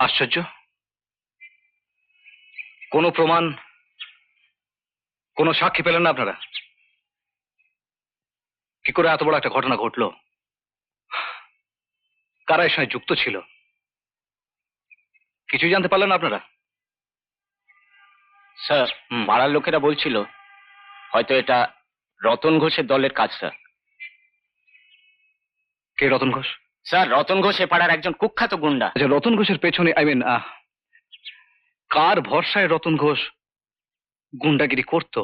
আশ্চর্য, কোনো প্রমাণ, কোনো সাক্ষী পেলেন না আপনারা? কি করে এত বড় একটা ঘটনা ঘটলো? কারা এর সঙ্গে যুক্ত ছিল? কিছুই জানতে পারলেন না আপনারা? স্যার, পাড়ার লোকেরা বলছিল হয়তো এটা রতন ঘোষের দলের কাজ। স্যার, কে রতন ঘোষ? স্যার, রতন ঘোষ এ পাড়ার একজন কুখ্যাত গুন্ডা। আচ্ছা, রতন ঘোষের পেছনে কার ভরসায় রতন ঘোষ গুন্ডাগিরি করতো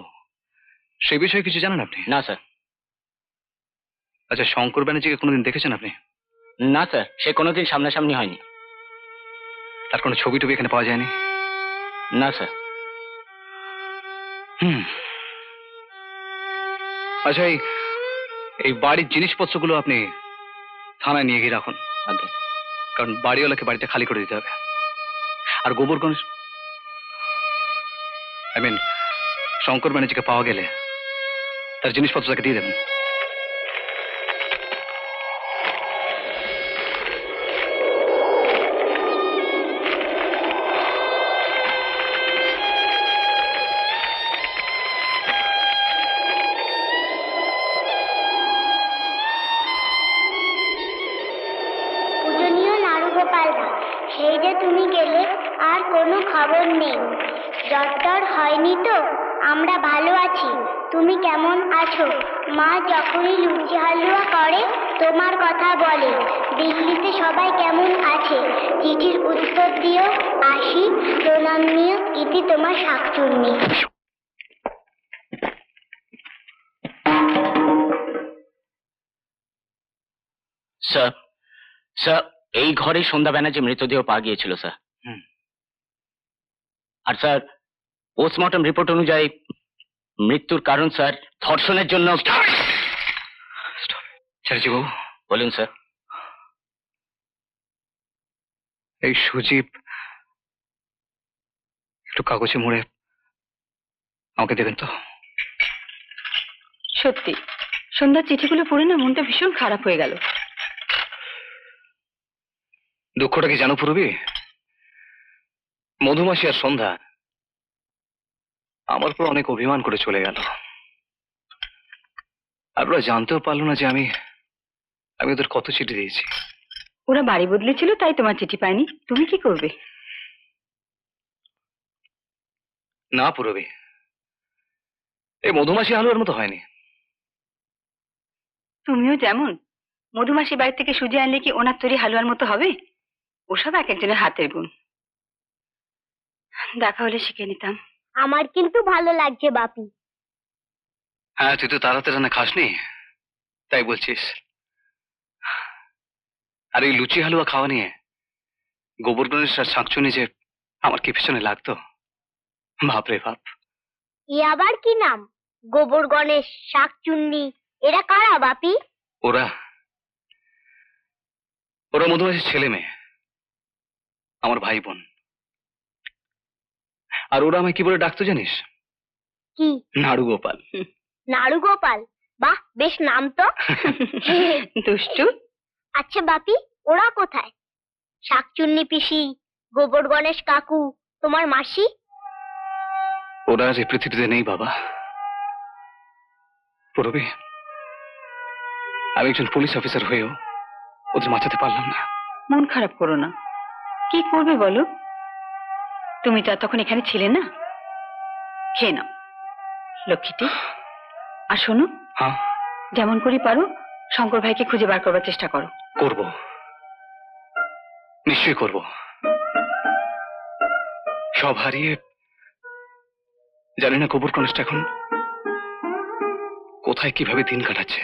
সে বিষয়ে কিছু জানেন আপনি? না স্যার। আচ্ছা, শঙ্কর ব্যানার্জিকে কোনোদিন দেখেছেন আপনি? না স্যার, সে কোনোদিন সামনাসামনি হয়নি। তার কোনো ছবি টবি এখানে পাওয়া যায়নি? না স্যার। আচ্ছা, এই বাড়ির জিনিসপত্রগুলো আপনি থানায় নিয়ে গিয়ে রাখুন, কারণ বাড়িওয়ালাকে বাড়িটা খালি করে দিতে হবে। আর গোবরগঞ্জ শঙ্কর ব্যানার্জিকে পাওয়া গেলে তার জিনিসপত্র তাকে দিয়ে দেবেন। পূজনীয় নাড়ুগোপালদা, সেই যে তুমি গেলে আর কোনো খবর নেই। জ্বর হয়নি তো? আমরা ভালো আছি। তুমি কেমন আছো? মা যখনই লুচি হালুয়া করে তোমার কথা বলে। দিল্লিতে সবাই কেমন আছে? চিঠির উত্তর দিও। আসি, প্রণাম নিও। ইতি তোমার শাকচুন্নি। স্যার, স্যার, এই ঘরে সন্ধ্যা ব্যানার্জি মৃতদেহ পাওয়া গিয়েছিল স্যার। আর স্যার, পোস্টমর্টম রিপোর্ট অনুযায়ী মৃত্যুর কারণ স্যার ধর্ষণের জন্য। চ্যাটার্জি বাবু, বলুন স্যার। এই সুজীব একটু কাগজে মুড়ে আমাকে দেবেন তো? সত্যি সন্ধ্যার চিঠিগুলো পড়ে না মনটা ভীষণ খারাপ হয়ে গেল। দুঃখটা কি জানো পূর্বী? মধুমাসি আর সন্ধ্যা আমার উপর অনেক অভিমান করে চলে গেল, আর ওরা জানতেও পারলো না যে আমি ওদের কত চিঠি দিয়েছি। ওরা বাড়ি বদলেছিল তাই তোমার চিঠি পায়নি, তুমি কি করবে? না পূরবী, এই মধুমাসি হালুয়ার মতো হয়নি। তুমিও যেমন মধুমাসি বাড়ি থেকে সুজি আনলে কি ওনার তৈরি হালুয়ার মতো হবে? ওসব এক একজনের হাতের গুণ। দেখা হলে শিখে নিতাম। আমার কিন্তু ভালো লাগছে বাপি। হ্যাঁ, তুই তো তাড়াতাড়ি রান্না খাসনি তাই বলছিস। আর এই লুচি হালুয়া খাওয়া নিয়ে গোবরগঞ্জের শাকচুনি যে আমার কি পিছনে লাগতো, বাপরে বাপ। এ আবার কি নাম? গোবর গণেশ, শাকচুন্নি, এরা কারা বাপি? ওরা ওরা মধুমাসির ছেলে মেয়ে, আমার ভাই বোন। আর ওরা আমায় কি বলে ডাকতো জানিস? কি? নাড়ুগোপাল। নাড়ুগোপাল? বাহ, বেশ নাম তো। দুষ্টু। আচ্ছা বাপি, ওরা কোথায়? শাকচুন্নি পিসি, গোবর গণেশ কাকু, তোমার মাসি? ওরা আজ এই পৃথিবীতে নেই বাবা। পূরবী, আমি একজন পুলিশ অফিসার হয়েও ওদের বাঁচাতে পারলাম না। মন খারাপ করো না, কি করবে বলো? তুমি তো আর তখন এখানে ছিলে না। খেয়ে নাও লক্ষ্মীটি। আর শোনো, হ্যাঁ, যেমন করে পারো শঙ্কর ভাইকে খুঁজে বার করবার চেষ্টা করো। করব, নিশ্চয়ই করব। সব হারিয়ে জানি না গোবর গণেশটা এখন কোথায় কিভাবে দিন কাটাচ্ছে।